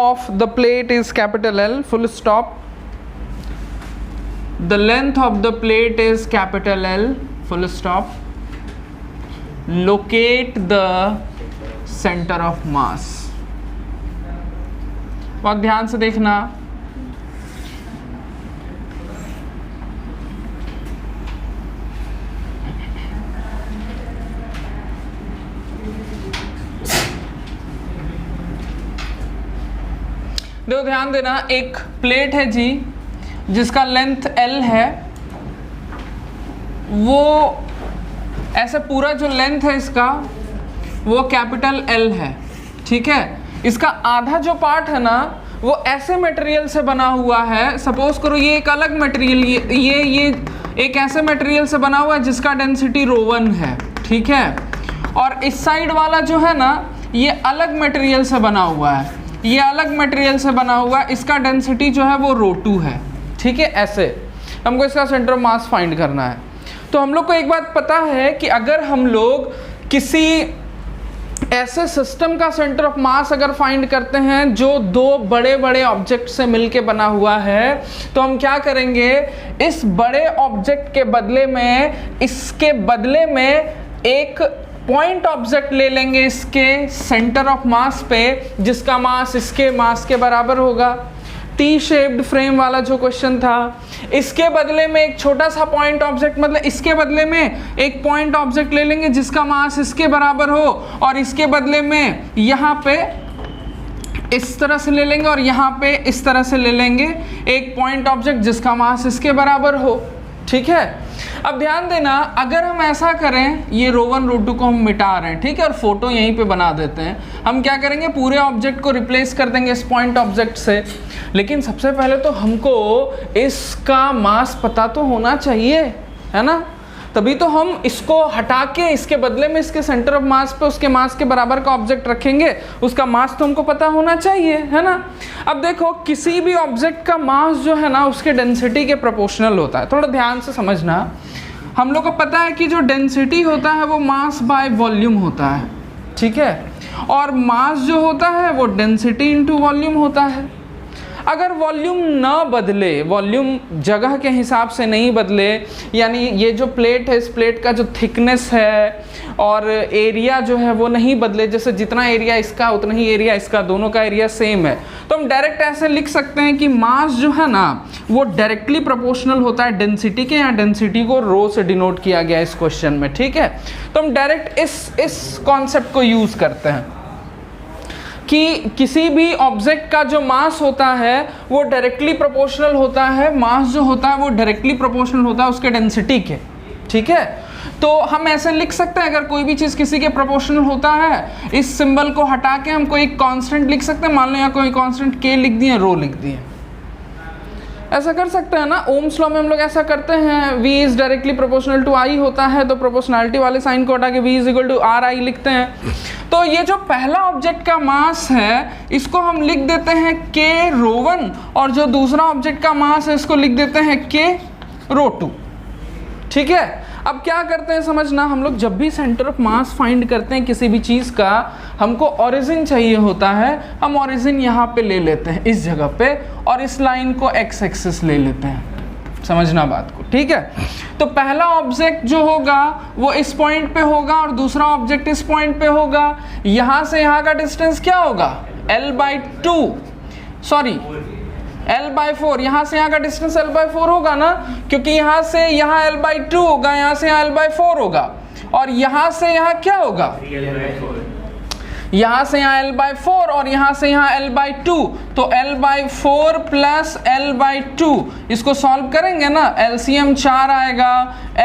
of the plate is capital L, full stop. The length of the plate is capital L, full stop. Locate the center of mass. बहुत ध्यान से देखना। देखो ध्यान देना, एक प्लेट है जी जिसका लेंथ L है, वो ऐसे पूरा जो लेंथ है इसका वो कैपिटल L है, ठीक है। इसका आधा जो पार्ट है ना वो ऐसे मटेरियल से बना हुआ है, सपोज करो ये एक अलग मटेरियल, ये एक ऐसे मटेरियल से बना हुआ है जिसका डेंसिटी ρ1 है, ठीक है। और इस साइड वाला जो है ना ये अलग मटेरियल से बना हुआ है, ये अलग मटेरियल से बना हुआ है, इसका डेंसिटी जो है वो ρ2 है, ठीक है। ऐसे हमको इसका सेंटर ऑफ मास फाइंड करना है। तो हम लोग को एक बात पता है कि अगर हम लोग किसी ऐसे सिस्टम का सेंटर ऑफ मास अगर फाइंड करते हैं जो दो बड़े बड़े ऑब्जेक्ट से मिलके बना हुआ है, तो हम क्या करेंगे, इस बड़े ऑब्जेक्ट के बदले में, इसके बदले में एक पॉइंट ऑब्जेक्ट ले लेंगे इसके सेंटर ऑफ मास पे, जिसका मास इसके मास के बराबर होगा। टी शेप्ड फ्रेम वाला जो क्वेश्चन था, इसके बदले में एक छोटा सा पॉइंट ऑब्जेक्ट, मतलब इसके बदले में एक पॉइंट ऑब्जेक्ट ले लेंगे जिसका मास इसके बराबर हो, और इसके बदले में यहाँ पे इस तरह से ले लेंगे और यहाँ पे इस तरह से ले लेंगे एक पॉइंट ऑब्जेक्ट जिसका मास इसके बराबर हो, ठीक है। अब ध्यान देना, अगर हम ऐसा करें, ये ρ1 ρ2 को हम मिटा रहे हैं, ठीक है, और फोटो यहीं पे बना देते हैं। हम क्या करेंगे, पूरे ऑब्जेक्ट को रिप्लेस कर देंगे इस पॉइंट ऑब्जेक्ट से। लेकिन सबसे पहले तो हमको इसका मास पता तो होना चाहिए, है ना, तभी तो हम इसको हटा के इसके बदले में इसके सेंटर ऑफ मास पे उसके मास के बराबर का ऑब्जेक्ट रखेंगे, उसका मास तो हमको पता होना चाहिए, है ना। अब देखो, किसी भी ऑब्जेक्ट का मास जो है ना उसके डेंसिटी के प्रोपोर्शनल होता है। थोड़ा ध्यान से समझना, हम लोग को पता है कि जो डेंसिटी होता है वो मास बाय वॉल्यूम होता है, ठीक है, और मास जो होता है वो डेंसिटी इंटू वॉल्यूम होता है। अगर वॉल्यूम ना बदले, वॉल्यूम जगह के हिसाब से नहीं बदले, यानी ये जो प्लेट है, इस प्लेट का जो थिकनेस है और एरिया जो है वो नहीं बदले, जैसे जितना एरिया इसका उतना ही एरिया इसका, दोनों का एरिया सेम है, तो हम डायरेक्ट ऐसे लिख सकते हैं कि मास जो है ना वो डायरेक्टली प्रोपोर्शनल होता है डेंसिटी के। यहाँ डेंसिटी को रो से डिनोट किया गया इस क्वेश्चन में, ठीक है। तो हम डायरेक्ट इस कॉन्सेप्ट को यूज़ करते हैं कि किसी भी ऑब्जेक्ट का जो मास होता है वो डायरेक्टली प्रोपोर्शनल होता है, मास जो होता है वो डायरेक्टली प्रोपोर्शनल होता है उसके डेंसिटी के, ठीक है। तो हम ऐसे लिख सकते हैं, अगर कोई भी चीज़ किसी के प्रोपोर्शनल होता है, इस सिंबल को हटा के हम कोई कांस्टेंट लिख सकते हैं। मान लो यहाँ कोई कांस्टेंट k लिख दिए, रो लिख दिए, ऐसा कर सकते हैं ना। ओम्स लॉ में हम लोग ऐसा करते हैं, v is directly proportional to i होता है, तो प्रोपोर्शनलिटी वाले साइन को हटा के v is equal to r i लिखते हैं। तो ये जो पहला ऑब्जेक्ट का मास है इसको हम लिख देते हैं k ρ1, और जो दूसरा ऑब्जेक्ट का मास है इसको लिख देते हैं k ρ2, ठीक है। अब क्या करते हैं समझना, हम लोग जब भी सेंटर ऑफ मास फाइंड करते हैं किसी भी चीज़ का, हमको ओरिजिन चाहिए होता है, हम ओरिजिन यहाँ पे ले लेते हैं इस जगह पे, और इस लाइन को एक्स एक्सिस ले लेते हैं, समझना बात को, ठीक है। तो पहला ऑब्जेक्ट जो होगा वो इस पॉइंट पे होगा और दूसरा ऑब्जेक्ट इस पॉइंट पे होगा। यहाँ से यहाँ का डिस्टेंस क्या होगा, L/4, यहाँ से यहाँ का डिस्टेंस L/4 होगा ना, क्योंकि यहाँ से यहाँ L/2 होगा, यहाँ से यहाँ L/4 होगा, और यहाँ से यहाँ क्या होगा, यहाँ से यहाँ L/4 और यहाँ से यहाँ L/2, तो L/4 प्लस L/2, इसको सॉल्व करेंगे ना, LCM 4 आएगा,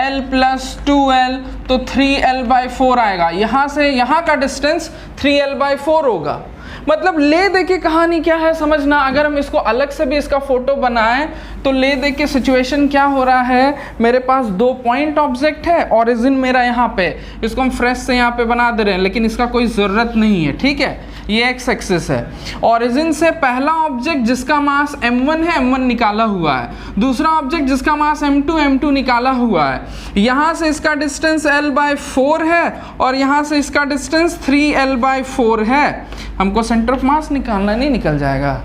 L प्लस 2L, तो 3L/4 आएगा। यहाँ से यहाँ का डिस्टेंस 3L/4 होगा। मतलब ले दे के कहानी क्या है समझना, अगर हम इसको अलग से भी इसका फोटो बनाएं तो ले दे के सिचुएशन क्या हो रहा है, मेरे पास दो पॉइंट ऑब्जेक्ट है, ओरिजिन मेरा यहाँ पे, इसको हम फ्रेश से यहाँ पे बना दे रहे हैं, लेकिन इसका कोई ज़रूरत नहीं है, ठीक है। ये एक्स एक्सिस है, ओरिजिन से पहला ऑब्जेक्ट जिसका मास m1 है, m1 निकाला हुआ है, दूसरा ऑब्जेक्ट जिसका मास m2 m2 निकाला हुआ है, यहाँ से इसका डिस्टेंस L/4 है और यहाँ से इसका डिस्टेंस 3L/4 है। हमको सेंटर ऑफ मास निकालना, नहीं निकल जाएगा।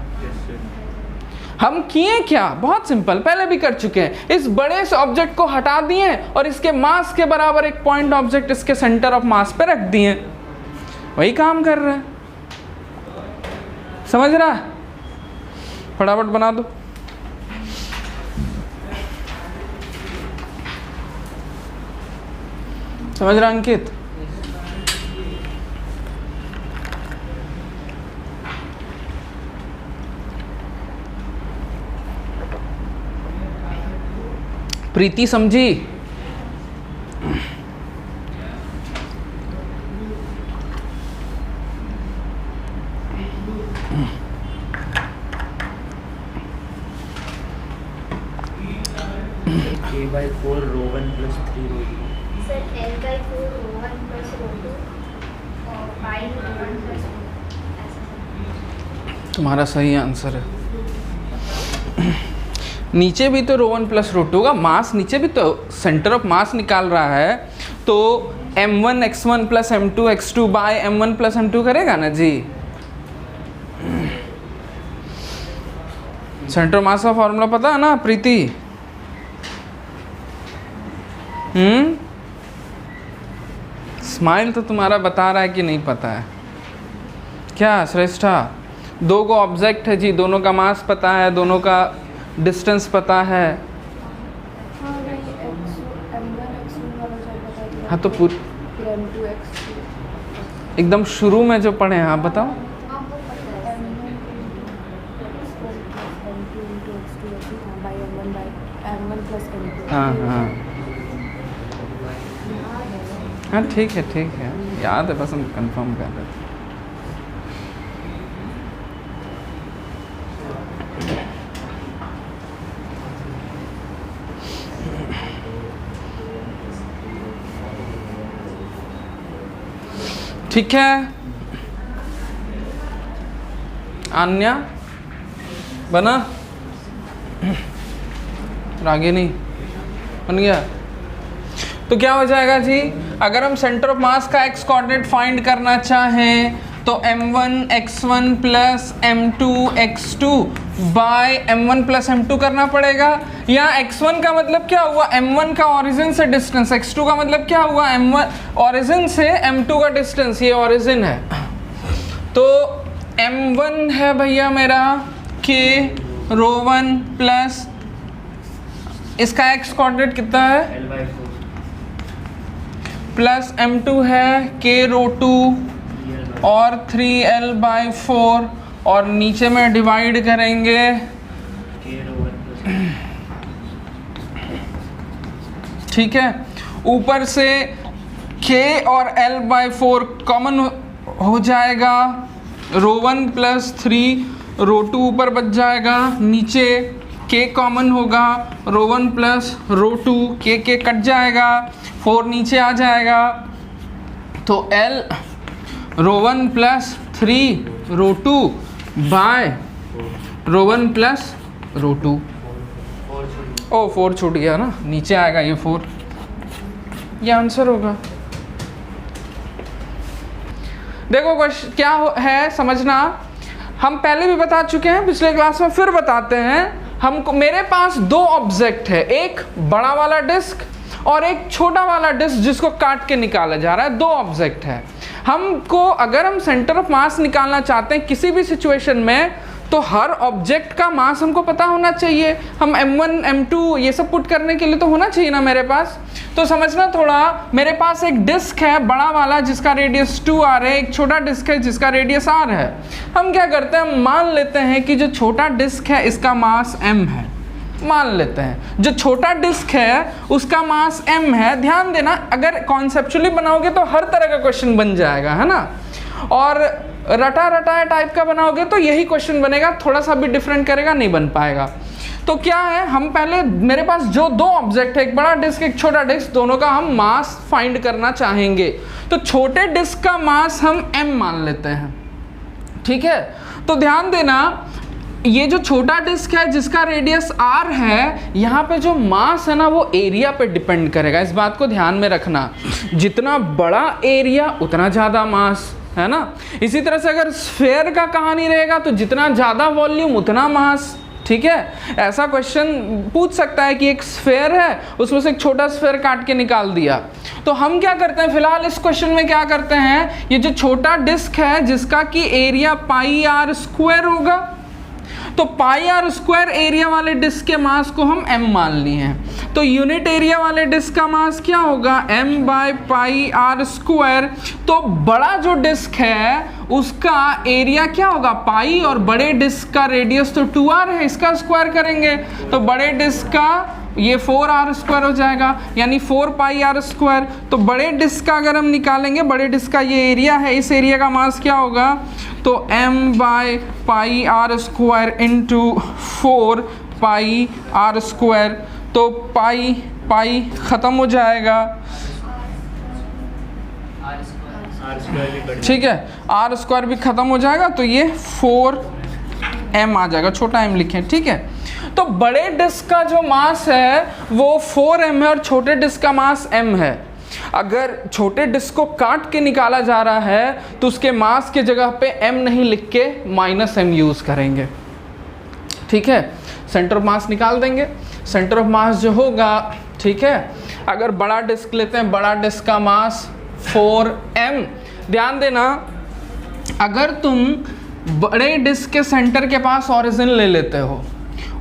हम किए क्या, बहुत सिंपल, पहले भी कर चुके हैं। इस बड़े से ऑब्जेक्ट को हटा दिए और इसके मास के बराबर एक पॉइंट ऑब्जेक्ट इसके सेंटर ऑफ मास पे रख दिए, वही काम कर रहे हैं। समझ रहा है? फटाफट बना दो। समझ रहा अंकित? प्रीति समझी? K/4 ρ1 plus 3 ρ2। Sir, L/4 ρ1 plus ρ2 और pi ρ1 plus ρ2 ऐसा। तुम्हारा सही आंसर है। नीचे भी तो ρ1 प्लस ρ2 का मास, नीचे भी तो सेंटर ऑफ मास निकाल रहा है, तो m1 x1 plus m2 x2 bye m1 plus m2 करेगा ना जी। सेंटर ऑफ मास का फॉर्मूला पता है ना प्रीति? स्माइल तो तुम्हारा बता रहा है कि नहीं पता है। क्या श्रेष्ठा? दो को ऑब्जेक्ट है जी, दोनों का मास पता है, दोनों का डिस्टेंस पता है। हाँ तो पूरी एकदम शुरू में जो पढ़े हैं आप बताओ। हाँ हाँ हाँ ठीक है ठीक है, याद है, बस हम कंफर्म कर रहे थे। ठीक है अन्या बना, रागिनी बन गया। तो क्या हो जाएगा जी, अगर हम सेंटर ऑफ मास का एक्स कोऑर्डिनेट फाइंड करना चाहें तो m1 x1 plus m2 x2 bye m1 plus m2 करना पड़ेगा। यहाँ x1 का मतलब क्या हुआ, m1 का ओरिजिन से डिस्टेंस, x2 का मतलब क्या हुआ, m1 ओरिजिन से m2 का डिस्टेंस, ये ओरिजिन है। तो m1 है भैया मेरा k ρ1 प्लस इसका x कोऑर्डिनेट कितना है L/4 प्लस m2 है k ρ2 और 3l/4 और नीचे में डिवाइड करेंगे K ρ1 plus ठीक है। ऊपर से k और l/4 कॉमन हो जाएगा, ρ1 प्लस 3 ρ2 ऊपर बच जाएगा, नीचे k कॉमन होगा, ρ1 प्लस ρ2 k कट जाएगा, 4 नीचे आ जाएगा, तो l ρ1 प्लस 3 ρ2 बाय ρ1 प्लस ρ2। ओ 4 छूट गया ना, नीचे आएगा ये 4, ये आंसर होगा। देखो क्वेश्चन क्या है समझना, हम पहले भी बता चुके हैं पिछले क्लास में, फिर बताते हैं। हमको मेरे पास दो ऑब्जेक्ट है, एक बड़ा वाला डिस्क और एक छोटा वाला डिस्क जिसको काट के निकाला जा रहा है, दो ऑब्जेक्ट है। हमको अगर हम सेंटर ऑफ मास निकालना चाहते हैं किसी भी सिचुएशन में, तो हर ऑब्जेक्ट का मास हमको पता होना चाहिए। हम m1 m2 ये सब पुट करने के लिए तो होना चाहिए ना मेरे पास। तो समझना थोड़ा, मेरे पास एक डिस्क है बड़ा वाला जिसका रेडियस 2r है, एक छोटा डिस्क है जिसका रेडियस r है। हम क्या करते हैं, मान लेते हैं कि जो छोटा डिस्क है इसका मास m है, मान लेते हैं जो छोटा डिस्क है उसका मास m है। ध्यान देना, अगर कॉन्सेप्चुअली बनाओगे तो हर तरह का क्वेश्चन बन जाएगा, है ना, और रटा रटाया टाइप का बनाओगे तो यही क्वेश्चन बनेगा, थोड़ा सा भी डिफरेंट करेगा नहीं बन पाएगा। तो क्या है, हम पहले मेरे पास जो दो ऑब्जेक्ट है, एक बड़ा डिस्क एक छोटा डिस्क, दोनों का हम मास फाइंड करना चाहेंगे। तो छोटे डिस्क का मास हम m मान लेते हैं, ठीक है। तो ध्यान देना, ये जो छोटा डिस्क है जिसका रेडियस r है, यहाँ पे जो मास है ना वो एरिया पे डिपेंड करेगा, इस बात को ध्यान में रखना। जितना बड़ा एरिया उतना ज़्यादा मास, है ना। इसी तरह से अगर स्फेयर का कहानी रहेगा तो जितना ज़्यादा वॉल्यूम उतना मास, ठीक है। ऐसा क्वेश्चन पूछ सकता है कि एक स्फेयर है, उसमें से एक छोटा स्फेयर काट के निकाल दिया। तो हम क्या करते हैं फिलहाल इस क्वेश्चन में, क्या करते हैं, ये जो छोटा डिस्क है जिसका कि एरिया पाई आर स्क्वायर होगा, तो पाई आर स्क्वायर एरिया वाले डिस्क के मास को हम m मान लिए हैं। तो यूनिट एरिया वाले डिस्क का मास क्या होगा, m by pi r square. तो बड़ा जो डिस्क है उसका एरिया क्या होगा, पाई, और बड़े डिस्क का रेडियस तो 2r है, इसका स्क्वायर करेंगे तो बड़े डिस्क का ये 4r स्क्वायर हो जाएगा, यानी 4 पाई आर स्क्वायर। तो बड़े डिस्क का अगर हम निकालेंगे, बड़े डिस्क का ये एरिया है, इस एरिया का मास क्या होगा, तो m by pi r square into 4 pi r square. तो पाई पाई ख़त्म हो जाएगा, ठीक है, आर स्क्वायर भी ख़त्म हो जाएगा, तो ये 4m आ जाएगा, छोटा m लिखें, ठीक है। तो बड़े डिस्क का जो मास है वो 4m है और छोटे डिस्क का मास m है। अगर छोटे डिस्क को काट के निकाला जा रहा है तो उसके मास के जगह पे m नहीं लिख के -m यूज़ करेंगे, ठीक है। सेंटर ऑफ मास निकाल देंगे, सेंटर ऑफ मास जो होगा, ठीक है, अगर बड़ा डिस्क लेते हैं, बड़ा डिस्क का मास 4m। ध्यान देना, अगर तुम बड़े डिस्क के सेंटर के पास ओरिजिन ले लेते हो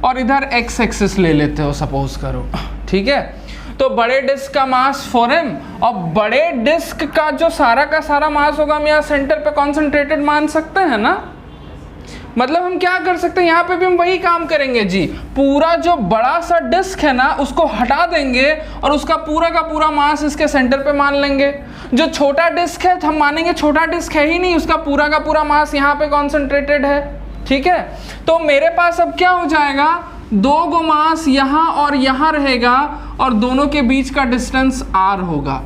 और इधर x एक्सिस ले लेते हो, सपोज करो, ठीक है, तो बड़े डिस्क का मास 4m और बड़े डिस्क का जो सारा का सारा मास होगा हम यहाँ सेंटर पे कॉन्सेंट्रेटेड मान सकते हैं ना। मतलब हम क्या कर सकते हैं, यहाँ पे भी हम वही काम करेंगे जी, पूरा जो बड़ा सा डिस्क है ना उसको हटा देंगे और उसका पूरा का पूरा मास इसके सेंटर पे मान लेंगे। जो छोटा डिस्क है हम मानेंगे छोटा डिस्क है ही नहीं, उसका पूरा का पूरा मास यहाँ पे कॉन्सेंट्रेटेड है, ठीक है। तो मेरे पास अब क्या हो जाएगा, दो गो मास यहाँ और यहाँ रहेगा और दोनों के बीच का डिस्टेंस r होगा,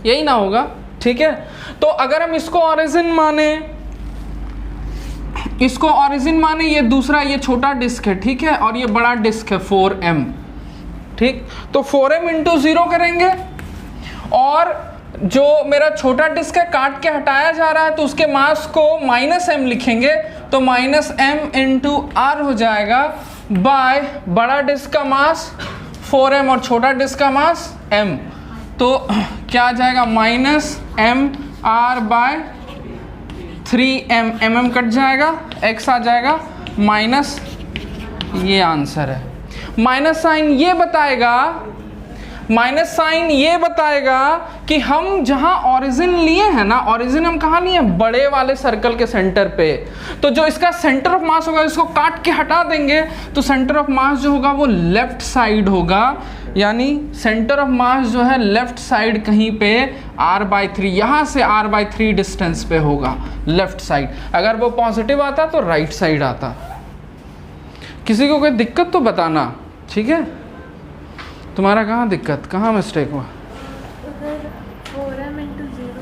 यही ना होगा, ठीक है। तो अगर हम इसको ओरिजिन माने, इसको ओरिजिन माने, ये दूसरा ये छोटा डिस्क है, ठीक है, और ये बड़ा डिस्क है 4m, ठीक। तो 4m इंटू 0 करेंगे और जो मेरा छोटा डिस्क है काट के हटाया जा रहा है तो उसके मास को -m लिखेंगे, तो -m इंटू r हो जाएगा बाय बड़ा डिस्क का मास 4m और छोटा डिस्क का मास m। तो क्या आ जाएगा, -m r बाय 3m, mm कट जाएगा, x आ जाएगा माइनस, ये आंसर है। माइनस साइन ये बताएगा, माइनस साइन ये बताएगा कि हम जहां ओरिजिन लिए हैं ना, ओरिजिन हम कहाँ लिए हैं, बड़े वाले सर्कल के सेंटर पे। तो जो इसका सेंटर ऑफ मास होगा इसको काट के हटा देंगे तो सेंटर ऑफ मास जो होगा वो लेफ्ट साइड होगा, यानी सेंटर ऑफ मास जो है लेफ्ट साइड कहीं पे r/3, यहाँ से r/3 डिस्टेंस पे होगा लेफ्ट साइड। अगर वो पॉजिटिव आता तो राइट साइड आता। किसी को कोई दिक्कत तो बताना, ठीक है। तुम्हारा कहाँ दिक्कत, कहाँ मिस्टेक हुआ? अगर 4m इंटू 0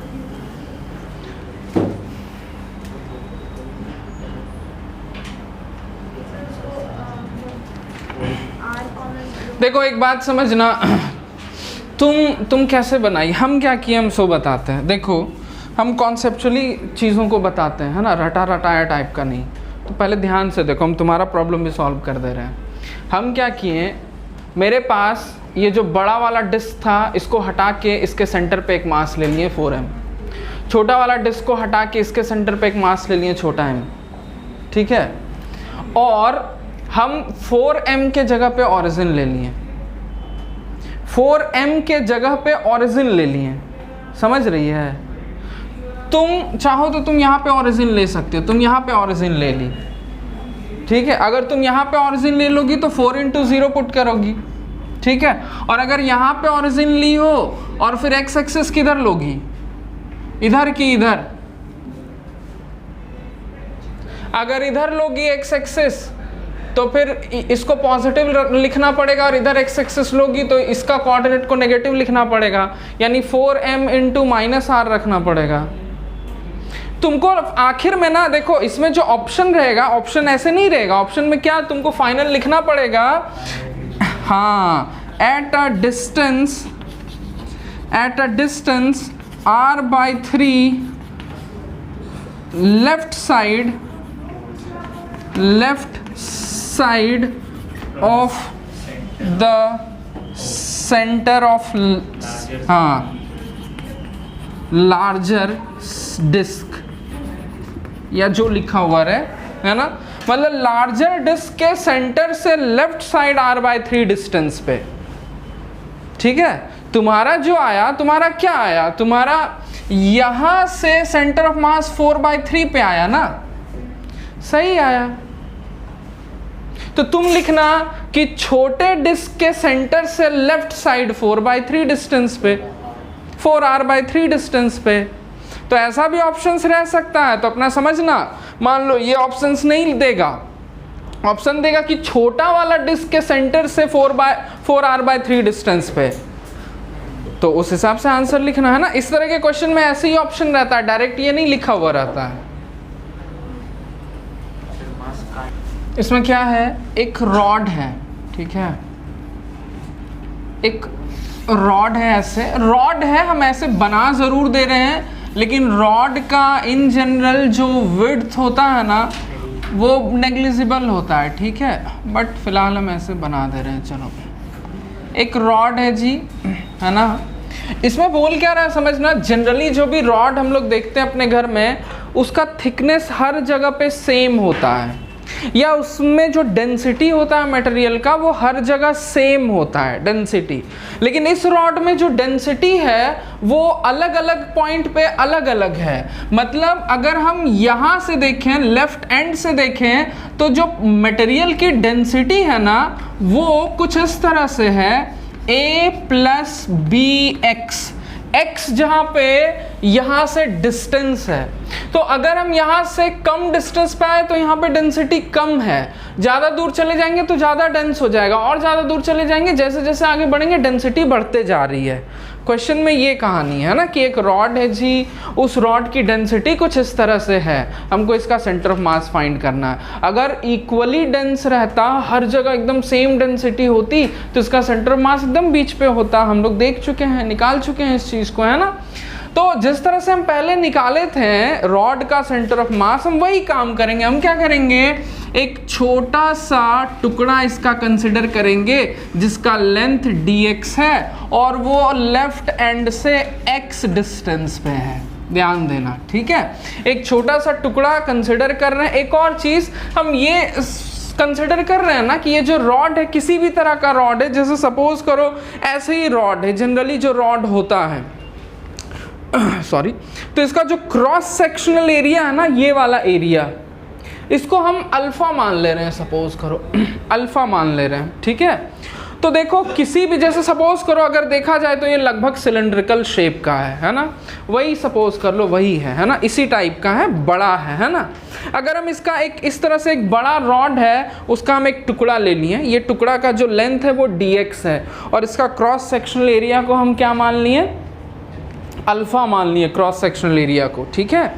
देखो एक बात समझना, तुम कैसे बनाई, हम क्या किए हम सो बताते हैं। देखो हम कॉन्सेप्चुअली चीज़ों को बताते हैं, है ना, रटा रटाया टाइप का नहीं। तो पहले ध्यान से देखो, हम तुम्हारा प्रॉब्लम भी सॉल्व कर दे रहे हैं। हम क्या किए, मेरे पास ये जो बड़ा वाला डिस्क था इसको हटा के इसके सेंटर पे एक मास ले लिए 4m, छोटा वाला डिस्क को हटा के इसके सेंटर पे एक मास ले लिए छोटा m, ठीक है। और हम 4m के जगह पे ओरिजिन ले लिए, 4m के जगह पे ओरिजिन ले लिए, समझ रही है। तुम चाहो तो तुम यहाँ पे ओरिजिन ले सकते हो, तुम यहाँ पे ओरिजिन ले ली, ठीक है। अगर तुम यहाँ पे ओरिजिन ले लोगी तो 4 इंटू 0 पुट करोगी, ठीक है। और अगर यहाँ पे ओरिजिन ली हो और फिर x एक्सिस किधर लोगी, इधर की इधर, अगर इधर लोगी x एक्सिस तो फिर इसको पॉजिटिव लिखना पड़ेगा और इधर x एक्सिस लोगी तो इसका कोऑर्डिनेट को नेगेटिव लिखना पड़ेगा, यानी 4m इंटू -r रखना पड़ेगा। तुमको आखिर में ना देखो इसमें जो ऑप्शन रहेगा, ऑप्शन ऐसे नहीं रहेगा, ऑप्शन में क्या तुमको फाइनल लिखना पड़ेगा, हाँ, at a distance r/3 left side of the centre of larger disc, या जो लिखा हुआ है ना, मतलब लार्जर डिस्क के सेंटर से लेफ्ट साइड r/3 डिस्टेंस पे। ठीक है, तुम्हारा जो आया, तुम्हारा क्या आया, तुम्हारा यहां से सेंटर ऑफ मास 4/3 पे आया ना, सही आया। तो तुम लिखना कि छोटे डिस्क के सेंटर से लेफ्ट साइड 4/3 डिस्टेंस पे, 4r/3 डिस्टेंस पे। तो ऐसा भी ऑप्शंस रह सकता है, तो अपना समझना। मान लो ये ऑप्शंस नहीं देगा, ऑप्शन देगा कि छोटा वाला डिस्क के सेंटर से 4r/3 डिस्टेंस पे, तो उस हिसाब से आंसर लिखना है ना। इस तरह के क्वेश्चन में ऐसे ही ऑप्शन रहता है, डायरेक्ट ये नहीं लिखा हुआ रहता है। इसमें क्या है, एक रॉड है, ठीक है, एक रॉड है, ऐसे रॉड है, हम ऐसे बना ज़रूर दे रहे हैं, लेकिन रॉड का इन जनरल जो विड्थ होता है ना वो नेग्लिजिबल होता है, ठीक है, बट फिलहाल हम ऐसे बना दे रहे हैं। चलो, एक रॉड है जी, है ना। इसमें बोल क्या रहा है समझना, जनरली जो भी रॉड हम लोग देखते हैं अपने घर में, उसका थिकनेस हर जगह पे सेम होता है, या उसमें जो डेंसिटी होता है मटेरियल का वो हर जगह सेम होता है डेंसिटी। लेकिन इस रॉड में जो डेंसिटी है वो अलग अलग पॉइंट पे अलग अलग है। मतलब अगर हम यहाँ से देखें, लेफ्ट एंड से देखें, तो जो मटेरियल की डेंसिटी है ना वो कुछ इस तरह से है, a + bx, x जहाँ पे यहाँ से डिस्टेंस है, तो अगर हम यहाँ से कम डिस्टेंस पे आए तो यहाँ पे डेंसिटी कम है, ज़्यादा दूर चले जाएंगे तो ज़्यादा डेंस हो जाएगा, और ज़्यादा दूर चले जाएंगे, जैसे जैसे आगे बढ़ेंगे डेंसिटी बढ़ते जा रही है। क्वेश्चन में ये कहानी है ना कि एक रॉड है जी, उस रॉड की डेंसिटी कुछ इस तरह से है, हमको इसका सेंटर ऑफ मास फाइंड करना है। अगर इक्वली डेंस रहता, हर जगह एकदम सेम डेंसिटी होती, तो इसका सेंटर ऑफ मास एकदम बीच पे होता। हम लोग देख चुके हैं, निकाल चुके हैं इस चीज़ को, है ना। तो जिस तरह से हम पहले निकाले थे रॉड का सेंटर ऑफ मास, हम वही काम करेंगे। हम क्या करेंगे, एक छोटा सा टुकड़ा इसका कंसिडर करेंगे जिसका लेंथ dx है और वो लेफ्ट एंड से x डिस्टेंस पे है, ध्यान देना, ठीक है। एक छोटा सा टुकड़ा कंसिडर कर रहे हैं। एक और चीज़ हम ये कंसिडर कर रहे हैं ना कि ये जो रॉड है किसी भी तरह का रॉड है, जैसे सपोज करो ऐसे ही रॉड है, जनरली जो रॉड होता है सॉरी, तो इसका जो क्रॉस सेक्शनल एरिया है ना, ये वाला एरिया, इसको हम अल्फा मान ले रहे हैं, सपोज करो अल्फा मान ले रहे हैं, ठीक है। तो देखो किसी भी, जैसे सपोज करो अगर देखा जाए तो ये लगभग सिलेंड्रिकल शेप का है ना, वही सपोज कर लो वही है ना, इसी टाइप का है, बड़ा है ना। अगर हम इसका एक इस तरह से एक बड़ा रॉड है, उसका हम एक टुकड़ा ले लिए, ये टुकड़ा का जो लेंथ है वो dx है, और इसका क्रॉस सेक्शनल एरिया को हम क्या मान लिए, अल्फा मान लिए क्रॉस सेक्शनल एरिया को, ठीक है।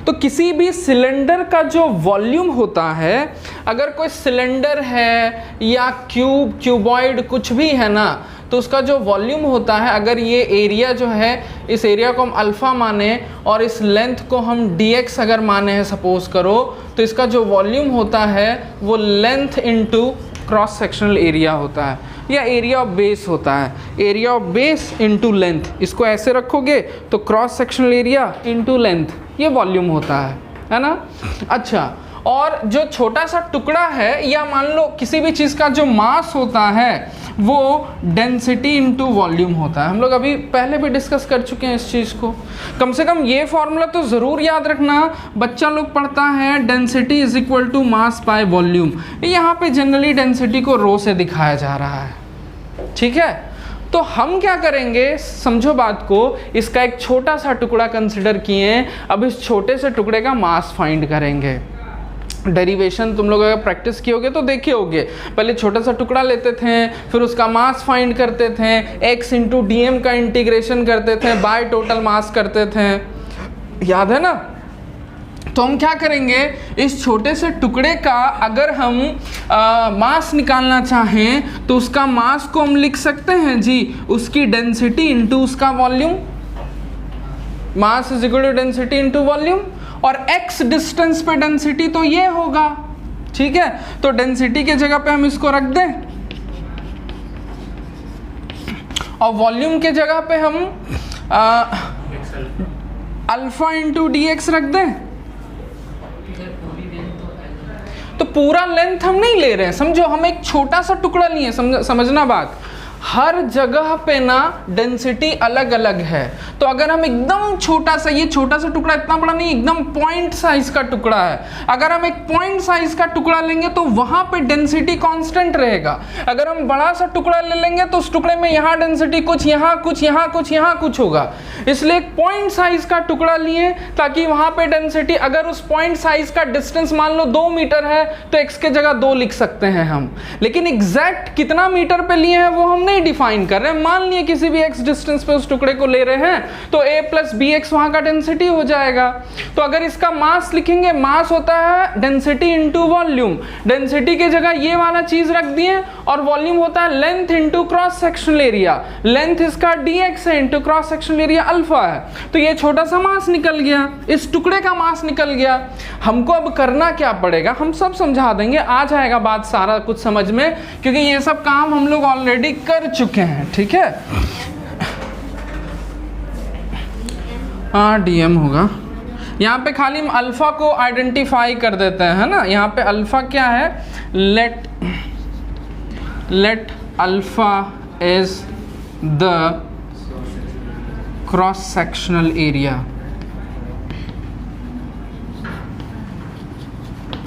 तो किसी भी सिलेंडर का जो वॉल्यूम होता है, अगर कोई सिलेंडर है या क्यूब, क्यूबॉइड कुछ भी है ना, तो उसका जो वॉल्यूम होता है, अगर ये एरिया जो है, इस एरिया को हम अल्फ़ा माने और इस लेंथ को हम dx अगर माने हैं सपोज करो, तो इसका जो वॉल्यूम होता है वो length into cross sectional area होता है, या एरिया ऑफ बेस होता है, area of base into length. इसको ऐसे रखोगे तो cross sectional area into length, ये वॉल्यूम होता है ना। अच्छा, और जो छोटा सा टुकड़ा है, या मान लो किसी भी चीज़ का जो मास होता है वो डेंसिटी इनटू वॉल्यूम होता है। हम लोग अभी पहले भी डिस्कस कर चुके हैं इस चीज़ को। कम से कम ये फॉर्मूला तो ज़रूर याद रखना, बच्चा लोग पढ़ता है density is equal to mass by volume. यहाँ पे जनरली डेंसिटी को रो से दिखाया जा रहा है, ठीक है। तो हम क्या करेंगे, समझो बात को, इसका एक छोटा सा टुकड़ा कंसिडर किए, अब इस छोटे से टुकड़े का मास फाइंड करेंगे। डेरिवेशन तुम लोग अगर प्रैक्टिस किए होगे तो देखे होगे, पहले छोटा सा टुकड़ा लेते थे, फिर उसका मास फाइंड करते थे, x इंटू dm का इंटीग्रेशन करते थे, बाय टोटल मास करते थे, याद है ना। तो हम क्या करेंगे, इस छोटे से टुकड़े का अगर हम मास निकालना चाहें तो उसका मास को हम लिख सकते हैं जी, उसकी डेंसिटी इनटू उसका volume, mass is equal to density into volume. और x डिस्टेंस पे डेंसिटी तो ये होगा, ठीक है। तो डेंसिटी के जगह पे हम इसको रख दें और वॉल्यूम के जगह पे हम अल्फा इंटू डी एक्स रख दें। तो पूरा लेंथ हम नहीं ले रहे हैं, समझो, हम एक छोटा सा टुकड़ा लिए, समझना बात, हर जगह पे ना डेंसिटी अलग अलग है। तो अगर हम एकदम छोटा सा, ये छोटा सा टुकड़ा इतना बड़ा नहीं, एकदम पॉइंट साइज का टुकड़ा है, अगर हम एक पॉइंट साइज का टुकड़ा लेंगे तो वहां पे डेंसिटी कांस्टेंट रहेगा। अगर हम बड़ा सा टुकड़ा ले लेंगे तो उस टुकड़े में यहाँ डेंसिटी कुछ, यहाँ कुछ, यहाँ कुछ, यहाँ कुछ होगा। इसलिए एक पॉइंट साइज का टुकड़ा लिए ताकि वहां पे डेंसिटी, अगर उस पॉइंट साइज का डिस्टेंस मान लो 2 मीटर है तो x के जगह 2 लिख सकते हैं हम, लेकिन एग्जैक्ट कितना मीटर पे लिए हैं वो हम नहीं डिफाइन कर रहे हैं। मान लिए किसी भी x डिस्टेंस पे उस टुकड़े को ले रहे हैं तो a प्लस bx वहां का डेंसिटी हो जाएगा। तो अगर इसका मास लिखेंगे, मास होता है डेंसिटी इंटू वॉल्यूम, डेंसिटी की जगह ये वाला चीज रख दिए, और वॉल्यूम होता है length into cross sectional area, length इसका dx है into cross sectional area alpha है। तो ये छोटा सा मास निकल गया, इस टुकड़े का मास निकल गया। हमको अब करना क्या पड़ेगा, हम सब समझा देंगे, आ जाएगा बात सारा कुछ समझ में, क्योंकि ये सब काम हम लोग ऑलरेडी कर चुके हैं, ठीक है। हाँ डीएम होगा, यहाँ पे खाली हम अल्फा को आइडेंटिफाई कर देते हैं, है ना। यहाँ पे अल्फा क्या है, let alpha is the cross sectional area,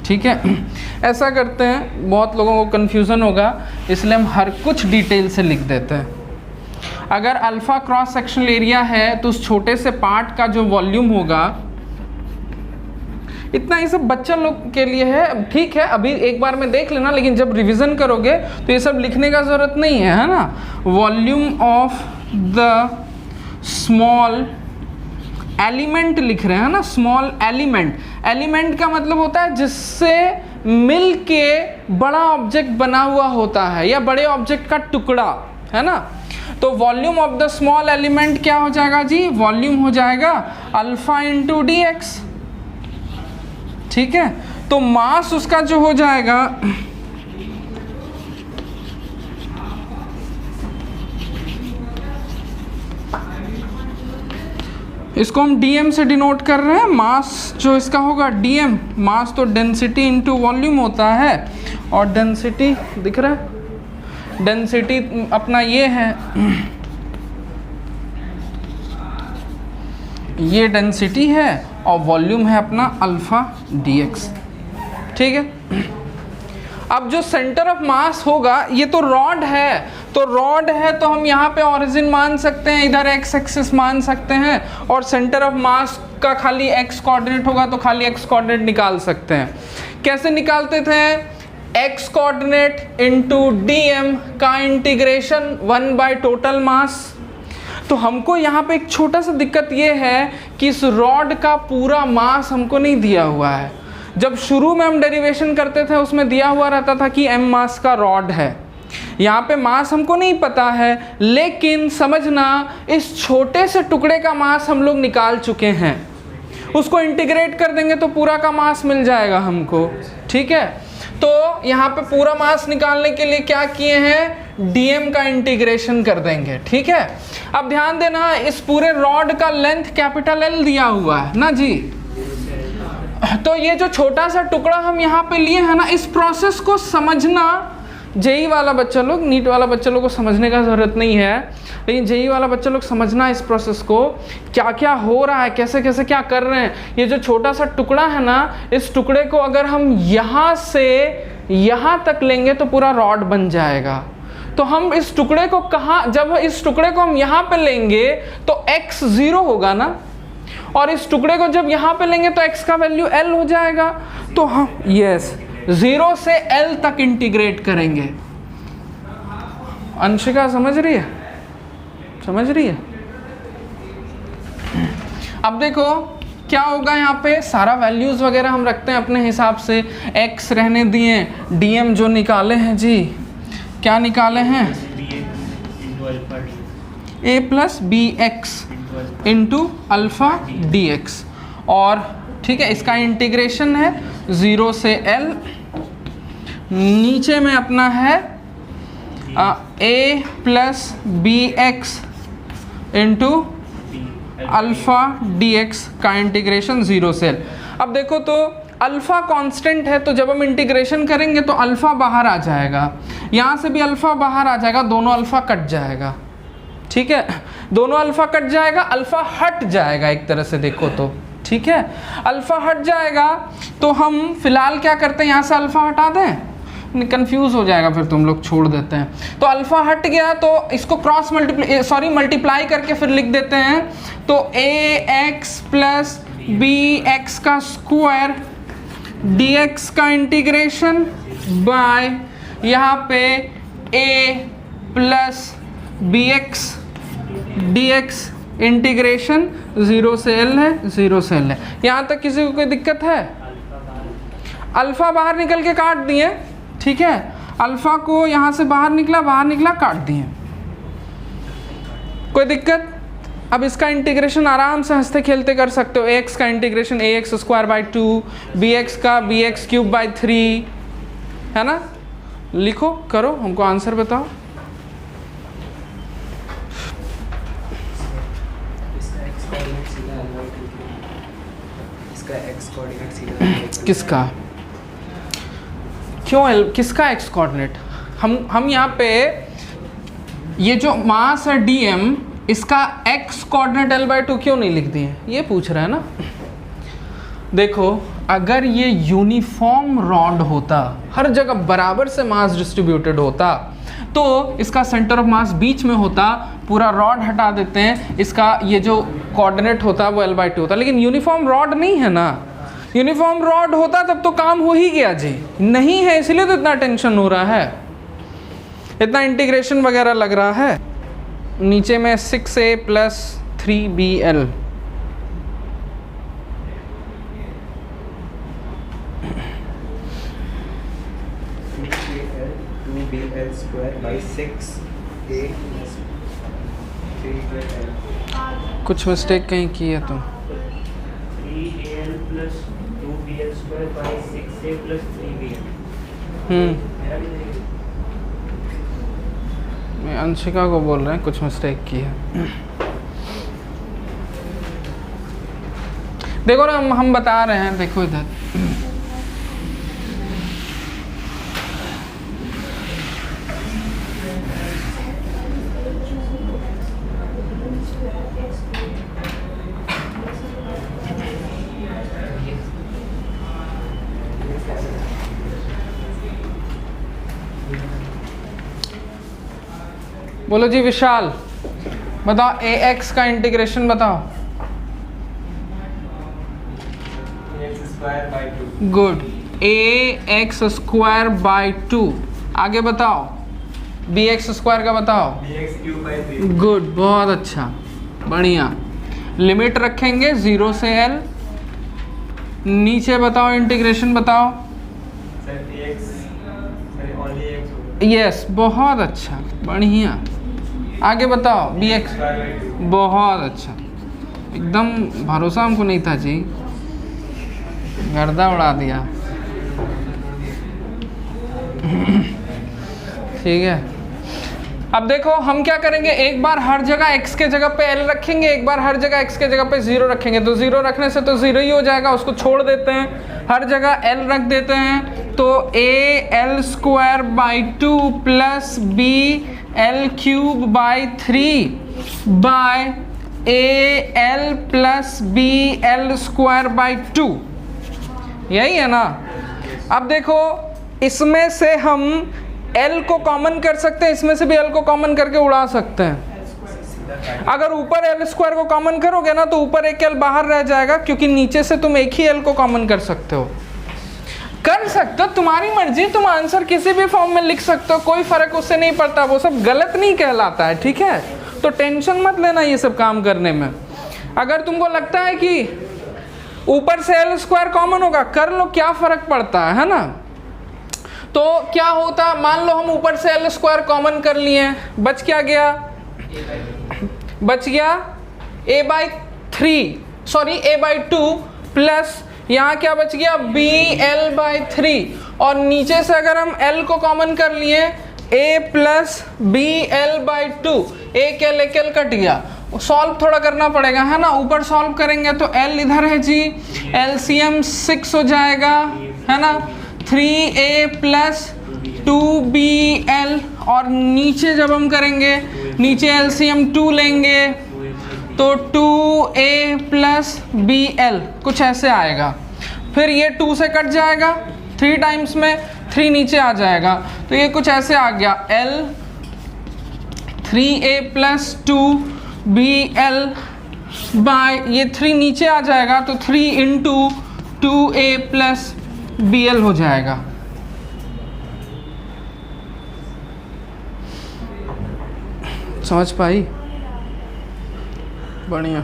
ठीक है। ऐसा करते हैं, बहुत लोगों को कन्फ्यूज़न होगा इसलिए हम हर कुछ डिटेल से लिख देते हैं। अगर अल्फ़ा क्रॉस सेक्शनल एरिया है तो उस छोटे से पार्ट का जो वॉल्यूम होगा, इतना ये सब बच्चा लोग के लिए है, ठीक है, अभी एक बार में देख लेना, लेकिन जब रिवीजन करोगे तो ये सब लिखने का ज़रूरत नहीं है ना। Volume of the small element लिख रहे हैं ना, स्मॉल एलिमेंट, एलिमेंट का मतलब होता है जिससे मिल के बड़ा ऑब्जेक्ट बना हुआ होता है या बड़े ऑब्जेक्ट का टुकड़ा, है ना। तो volume of the small element क्या हो जाएगा जी, वॉल्यूम हो जाएगा अल्फा इंटू डी एक्स, ठीक है। तो मास उसका जो हो जाएगा इसको हम dm से डिनोट कर रहे हैं, मास जो इसका होगा dm, मास तो डेंसिटी इंटू वॉल्यूम होता है, और डेंसिटी दिख रहा है, डेंसिटी अपना ये है, ये डेंसिटी है और वॉल्यूम है अपना अल्फा dx, ठीक है। अब जो सेंटर ऑफ मास होगा, ये तो रॉड है, तो रॉड है तो हम यहाँ पे ओरिजिन मान सकते हैं, इधर x एक्सिस मान सकते हैं, और सेंटर ऑफ मास का खाली x कोऑर्डिनेट होगा तो खाली x कोऑर्डिनेट निकाल सकते हैं। कैसे निकालते थे, x कोऑर्डिनेट इंटू dm का इंटीग्रेशन 1 टोटल मास। तो हमको यहाँ पे एक छोटा सा दिक्कत ये है कि इस रॉड का पूरा मास हमको नहीं दिया हुआ है। जब शुरू में हम डेरिवेशन करते थे उसमें दिया हुआ रहता था कि m मास का रॉड है, यहाँ पे मास हमको नहीं पता है, लेकिन समझना इस छोटे से टुकड़े का मास हम लोग निकाल चुके हैं, उसको इंटीग्रेट कर देंगे तो पूरा का मास मिल जाएगा हमको, ठीक है। तो यहाँ पे पूरा मास निकालने के लिए क्या किए हैं, dm का इंटीग्रेशन कर देंगे, ठीक है। अब ध्यान देना, इस पूरे रॉड का लेंथ कैपिटल L दिया हुआ है ना जी, तो ये जो छोटा सा टुकड़ा हम यहाँ पे लिए हैं ना, इस प्रोसेस को समझना, जेई वाला बच्चा लोग, नीट वाला बच्चा लोग को समझने का ज़रूरत नहीं है, लेकिन जेई वाला बच्चा लोग समझना इस प्रोसेस को, क्या क्या हो रहा है, कैसे कैसे क्या कर रहे हैं। ये जो छोटा सा टुकड़ा है ना, इस टुकड़े को अगर हम यहाँ से यहाँ तक लेंगे तो पूरा रॉड बन जाएगा। तो हम इस टुकड़े को कहाँ, जब इस टुकड़े को हम यहाँ पे लेंगे तो x 0 होगा ना, और इस टुकड़े को जब यहाँ पे लेंगे तो x का वैल्यू L हो जाएगा। तो हम यस 0 से L तक इंटीग्रेट करेंगे। अंशिका समझ रही है, समझ रही है। अब देखो क्या होगा, यहाँ पे सारा वैल्यूज वगैरह हम रखते हैं अपने हिसाब से, x रहने दिए, dm जो निकाले हैं जी, क्या निकाले हैं, a plus B x into alpha d x, और ठीक है, इसका इंटीग्रेशन है 0 से L। नीचे में अपना है a plus B x into alpha d x का इंटीग्रेशन 0 से L। अब देखो तो अल्फा कांस्टेंट है, तो जब हम इंटीग्रेशन करेंगे तो अल्फा बाहर आ जाएगा, यहाँ से भी अल्फा बाहर आ जाएगा, दोनों अल्फा कट जाएगा। ठीक है, दोनों अल्फा कट जाएगा, अल्फा हट जाएगा एक तरह से देखो तो। ठीक है, अल्फा हट जाएगा तो हम फिलहाल क्या करते हैं, यहाँ से अल्फा हटा दें, कंफ्यूज हो जाएगा फिर तुम लोग, छोड़ देते हैं। तो अल्फा हट गया तो इसको क्रॉस मल्टीप्लाई करके फिर लिख देते हैं। तो A x plus B x का स्क्वायर डी एक्स का इंटीग्रेशन बाय यहाँ पे A plus B x D x integration 0 से L है, 0 से L है। यहाँ तक किसी को कोई दिक्कत है? अल्फा बाहर निकल के काट दिए, ठीक है, अल्फा को यहाँ से बाहर निकला काट दिए, कोई दिक्कत? अब इसका इंटीग्रेशन आराम से हंसते खेलते कर सकते हो। एक्स का integration a x square by 2, b x का बी एक्स क्यूब बाई 3, है ना। लिखो, करो, हमको आंसर बताओ। किसका, क्यों किसका एक्स कोऑर्डिनेट? हम यहाँ पे ये जो मास है dm, इसका एक्स कोऑर्डिनेट L/2 क्यों नहीं लिख दिए, ये पूछ रहा है ना। देखो, अगर ये यूनिफॉर्म रॉड होता, हर जगह बराबर से मास डिस्ट्रीब्यूटेड होता, तो इसका सेंटर ऑफ मास बीच में होता, पूरा रॉड हटा देते हैं, इसका ये जो कोऑर्डिनेट होता वो L/2 होता। लेकिन यूनिफॉर्म रॉड नहीं है ना, यूनिफॉर्म रॉड होता तब तो काम हो ही गया जी, नहीं है, इसलिए तो इतना टेंशन हो रहा है, इतना इंटीग्रेशन वगैरह लग रहा है। नीचे में 6a प्लस 3bl, कुछ मिस्टेक कहीं की है तुम? 3al plus 2bl square by 6a plus 3bl। मैं अंशिका को बोल रहे हैं, कुछ मिस्टेक की है। देखो ना, हम बता रहे हैं, देखो इधर बोलो जी विशाल, बताओ ए एक्स का इंटीग्रेशन बताओ। Good, A x square by 2। आगे बताओ, बी एक्स स्क्वायर का बताओ। गुड, बहुत अच्छा, बढ़िया। लिमिट रखेंगे 0 से L। नीचे बताओ, इंटीग्रेशन बताओ। यस, बहुत अच्छा, बढ़िया। आगे बताओ, बी एक्स, बहुत अच्छा, एकदम भरोसा हमको नहीं था जी, गर्दा उड़ा दिया। ठीक है, अब देखो हम क्या करेंगे, एक बार हर जगह x के जगह पे L रखेंगे, एक बार हर जगह x के जगह पे 0 रखेंगे। तो 0 रखने से तो 0 ही हो जाएगा, उसको छोड़ देते हैं, हर जगह L रख देते हैं। तो AL square by 2 plus BL cube by 3 by AL plus BL square by 2, यही है ना। अब देखो, इसमें से हम L को कॉमन कर सकते हैं, इसमें से भी L को कॉमन करके उड़ा सकते हैं। अगर ऊपर L स्क्वायर को कॉमन करोगे ना तो ऊपर एक L बाहर रह जाएगा, क्योंकि नीचे से तुम एक ही L को कॉमन कर सकते हो। तुम्हारी मर्जी, तुम आंसर किसी भी फॉर्म में लिख सकते हो, कोई फर्क उससे नहीं पड़ता, वो सब गलत नहीं कहलाता है, ठीक है। तो टेंशन मत लेना ये सब काम करने में। अगर तुमको लगता है कि ऊपर से L स्क्वायर कॉमन होगा, कर लो, क्या फर्क पड़ता है ना। तो क्या होता, मान लो हम ऊपर से L स्क्वायर कॉमन कर लिए, बच क्या गया, बच गया a/2 प्लस यहाँ क्या बच गया BL/3 और नीचे से अगर हम L को कॉमन कर लिए A प्लस BL/2, एक L कट गया, सॉल्व थोड़ा करना पड़ेगा है ना, ऊपर सॉल्व करेंगे तो L इधर है जी, LCM 6 हो जाएगा है ना, 3A प्लस 2BL और नीचे जब हम करेंगे नीचे LCM 2 लेंगे तो 2A प्लस BL कुछ ऐसे आएगा, फिर ये 2 से कट जाएगा 3 टाइम्स में, 3 नीचे आ जाएगा तो ये कुछ ऐसे आ गया L 3A plus 2BL bye ये 3 नीचे आ जाएगा तो 3 इंटू 2A प्लस BL हो जाएगा। समझ पाई? बढ़िया।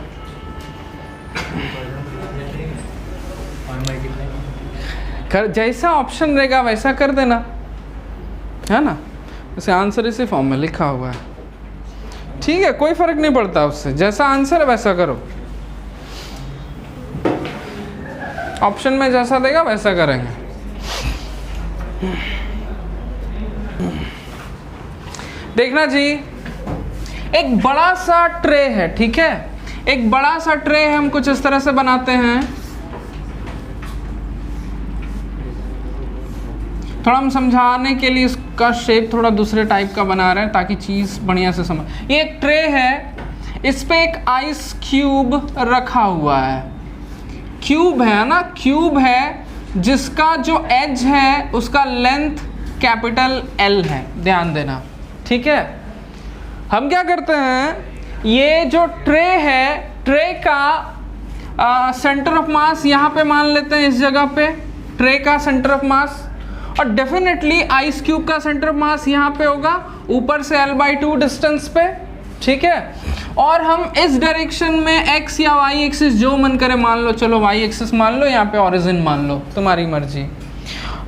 कर जैसा ऑप्शन रहेगा वैसा कर देना है ना, जैसे आंसर इसी फॉर्म में लिखा हुआ है, ठीक है, कोई फर्क नहीं पड़ता उससे, जैसा आंसर है वैसा करो, ऑप्शन में जैसा देगा वैसा करेंगे। देखना जी, एक बड़ा सा ट्रे है, ठीक है, एक बड़ा सा ट्रे है, हम कुछ इस तरह से बनाते हैं, थोड़ा हम समझाने के लिए इसका शेप थोड़ा दूसरे टाइप का बना रहे हैं ताकि चीज़ बढ़िया से समझ। ये एक ट्रे है, इस पे एक आइस क्यूब रखा हुआ है, क्यूब है ना, क्यूब है जिसका जो एज है उसका लेंथ कैपिटल L है, ध्यान देना, ठीक है। हम क्या करते हैं, ये जो ट्रे है, ट्रे का सेंटर ऑफ मास यहाँ पे मान लेते हैं, इस जगह पे ट्रे का सेंटर ऑफ मास, और डेफिनेटली आइस क्यूब का सेंटर ऑफ मास यहाँ पे होगा, ऊपर से L/2 डिस्टेंस पे, ठीक है। और हम इस डायरेक्शन में x या y एक्सिस जो मन करे मान लो, चलो y एक्सिस मान लो, यहाँ पे ओरिजिन मान लो, तुम्हारी मर्जी।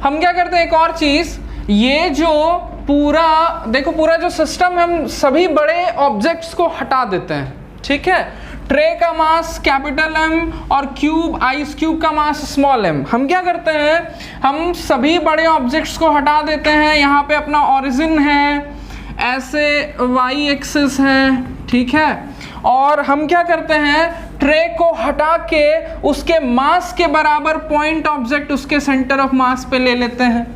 हम क्या करते हैं, एक और चीज़, ये जो पूरा देखो, पूरा जो सिस्टम है, हम सभी बड़े ऑब्जेक्ट्स को हटा देते हैं, ठीक है। ट्रे का मास कैपिटल M और क्यूब, आइस क्यूब का मास स्मॉल m। हम क्या करते हैं, हम सभी बड़े ऑब्जेक्ट्स को हटा देते हैं, यहाँ पे अपना ओरिजिन है, ऐसे y एक्सिस है, ठीक है, और हम क्या करते हैं, ट्रे को हटा के उसके मास के बराबर पॉइंट ऑब्जेक्ट उसके सेंटर ऑफ मास पे ले लेते हैं।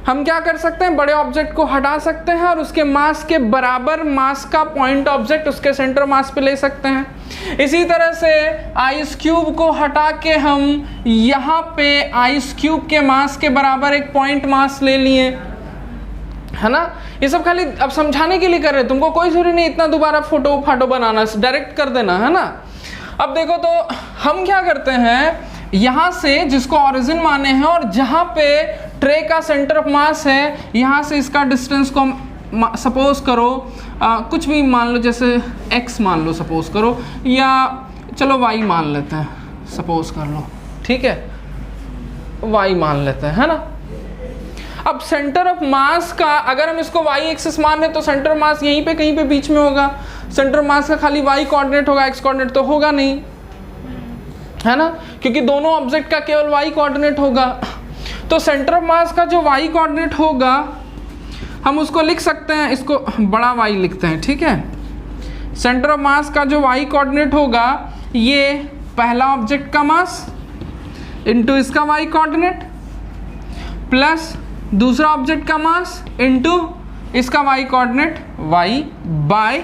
हम क्या कर सकते हैं, बड़े ऑब्जेक्ट को हटा सकते हैं और उसके मास के बराबर मास का पॉइंट ऑब्जेक्ट उसके सेंटर मास पे ले सकते हैं। इसी तरह से आइस क्यूब को हटा के हम यहाँ पे आइस क्यूब के मास के बराबर एक पॉइंट मास ले लिए, है ना। ये सब खाली अब समझाने के लिए कर रहे हैं, तुमको कोई जरूरी नहीं इतना दोबारा फोटो फाटो बनाना, डायरेक्ट कर देना, है ना। अब देखो तो हम क्या करते हैं, यहाँ से जिसको ओरिजिन माने हैं और जहाँ पे ट्रे का सेंटर ऑफ मास है, यहाँ से इसका डिस्टेंस को हम सपोज करो कुछ भी मान लो, जैसे x मान लो सपोज करो, या चलो y मान लेते हैं, सपोज कर लो, ठीक है, y मान लेते हैं, है ना। अब सेंटर ऑफ मास का अगर हम इसको y एक्सिस मान रहे तो सेंटर ऑफ मास यहीं पे कहीं पे बीच में होगा, सेंटर ऑफ मास का खाली y कोऑर्डिनेट होगा, x कोऑर्डिनेट तो होगा नहीं, है ना, क्योंकि दोनों ऑब्जेक्ट का केवल y कोऑर्डिनेट होगा। तो सेंटर ऑफ मास का जो y कोऑर्डिनेट होगा हम उसको लिख सकते हैं, इसको बड़ा Y लिखते हैं, ठीक है। सेंटर ऑफ मास का जो y कोऑर्डिनेट होगा, ये पहला ऑब्जेक्ट का मास इनटू इसका y कोऑर्डिनेट प्लस दूसरा ऑब्जेक्ट का मास इनटू इसका y कोऑर्डिनेट y बाय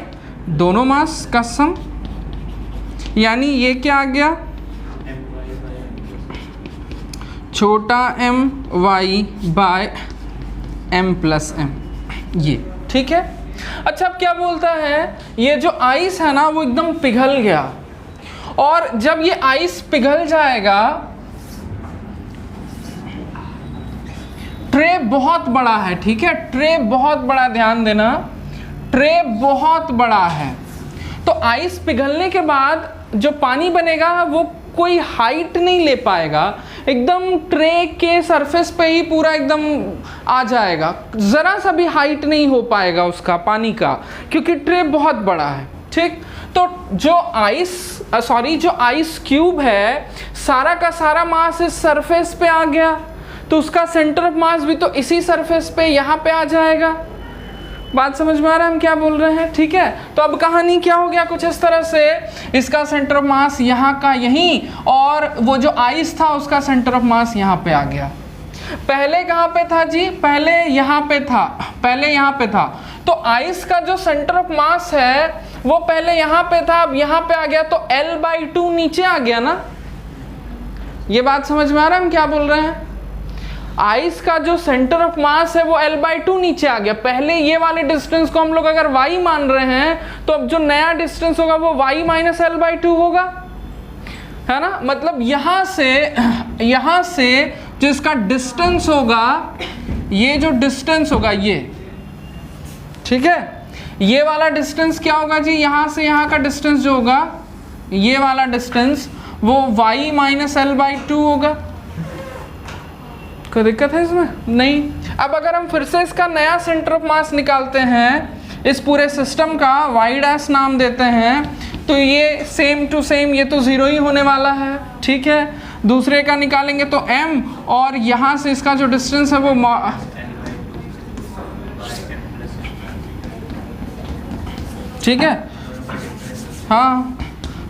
दोनों मास का सम, यानी ये क्या आ गया, छोटा m y by m plus m, ये ठीक है। अच्छा, अब क्या बोलता है, ये जो आइस है ना वो एकदम पिघल गया, और जब ये आइस पिघल जाएगा, ट्रे बहुत बड़ा है, ठीक है, ट्रे बहुत बड़ा, ध्यान देना, ट्रे बहुत बड़ा है, तो आइस पिघलने के बाद जो पानी बनेगा वो कोई हाइट नहीं ले पाएगा, एकदम ट्रे के सरफेस पे ही पूरा एकदम आ जाएगा, ज़रा सा भी हाइट नहीं हो पाएगा उसका पानी का, क्योंकि ट्रे बहुत बड़ा है, ठीक। तो जो आइस क्यूब है, सारा का सारा मास इस सरफेस पे आ गया, तो उसका सेंटर ऑफ मास भी तो इसी सरफेस पे यहाँ पे आ जाएगा। बात समझ में आ रहा है हम क्या बोल रहे हैं? ठीक है, तो अब कहानी क्या हो गया कुछ इस तरह से, इसका सेंटर ऑफ मास यहाँ का यहीं, और वो जो आइस था उसका सेंटर ऑफ मास यहाँ पे आ गया। पहले कहाँ पे था जी? पहले यहाँ पे था, पहले यहाँ पे था। तो आइस का जो सेंटर ऑफ मास है वो पहले यहाँ पे था, अब यहाँ पे आ गया, तो L/2 नीचे आ गया ना। ये बात समझ में आ रहा है हम क्या बोल रहे हैं? आइस का जो सेंटर ऑफ मास है वो L/2 नीचे आ गया। पहले ये वाले डिस्टेंस को हम लोग अगर y मान रहे हैं, तो अब जो नया डिस्टेंस होगा वो y माइनस L/2 होगा, है ना। मतलब यहाँ से जो इसका डिस्टेंस होगा, ये जो डिस्टेंस होगा ये, ठीक है, ये वाला डिस्टेंस क्या होगा जी? यहाँ से यहाँ का डिस्टेंस जो होगा, ये वाला डिस्टेंस, वो y माइनस L/2 होगा। कोई दिक्कत है इसमें? नहीं। अब अगर हम फिर से इसका नया सेंटर ऑफ मास निकालते हैं, इस पूरे सिस्टम का y' नाम देते हैं, तो ये सेम टू सेम, ये तो 0 ही होने वाला है, ठीक है। दूसरे का निकालेंगे तो m, और यहाँ से इसका जो डिस्टेंस है वो ठीक है, हाँ,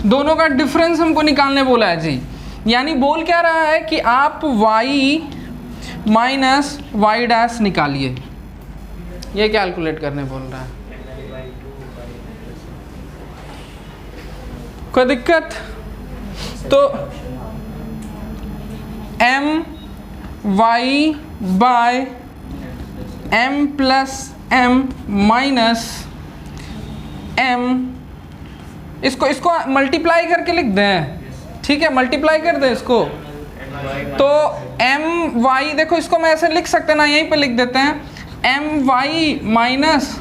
दोनों का डिफरेंस हमको निकालने बोला है जी। यानी बोल क्या रहा है कि आप y माइनस y' निकालिए, ये कैलकुलेट करने बोल रहा है। कोई दिक्कत? तो my by m plus m minus m, इसको मल्टीप्लाई करके लिख दें, ठीक है, मल्टीप्लाई कर दें इसको। तो my, देखो इसको मैं ऐसे लिख सकते हैं ना, यहीं पे लिख देते हैं, my माइनस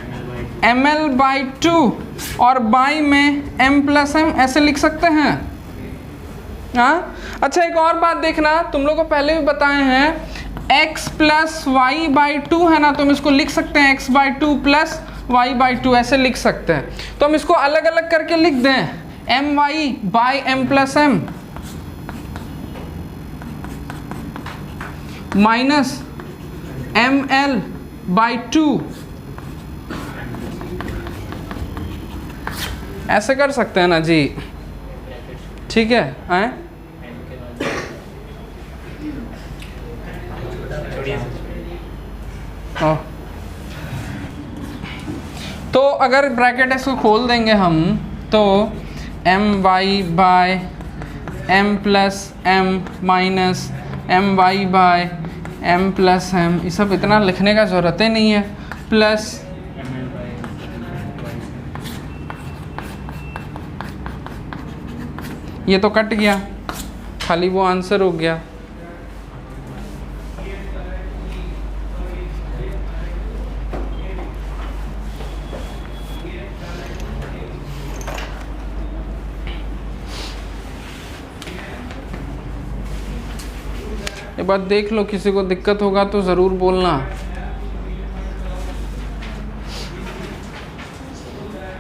ml/2 और बाई में m प्लस m, ऐसे लिख सकते हैं। हाँ, अच्छा एक और बात देखना, तुम लोग को पहले भी बताए हैं, x प्लस y/2 है ना, तुम इसको लिख सकते हैं x/2 प्लस y/2, ऐसे लिख सकते हैं। तो हम इसको अलग अलग करके लिख दें, my by m plus m minus ml/2, ऐसे कर सकते हैं ना जी, ठीक है, हैं? तो अगर ब्रैकेट इसको खोल देंगे हम, तो my by m plus m minus my by m plus m, ये सब इतना लिखने का ज़रूरत ही नहीं है, प्लस ये तो कट गया, खाली वो आंसर हो गया। ये बात देख लो, किसी को दिक्कत होगा तो ज़रूर बोलना।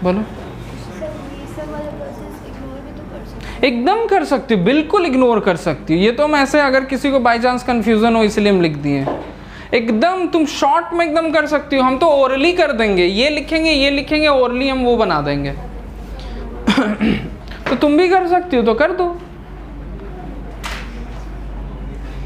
बोलो। एकदम कर सकती हो, बिल्कुल इग्नोर कर सकती हो। ये तो हम ऐसे, अगर किसी को बाई चांस कन्फ्यूज़न हो इसलिए हम लिख दिए, एकदम तुम शॉर्ट में एकदम कर सकती हो। हम तो ओरली कर देंगे, ये लिखेंगे ओरली हम वो बना देंगे। तो तुम भी कर सकती हो तो कर दो।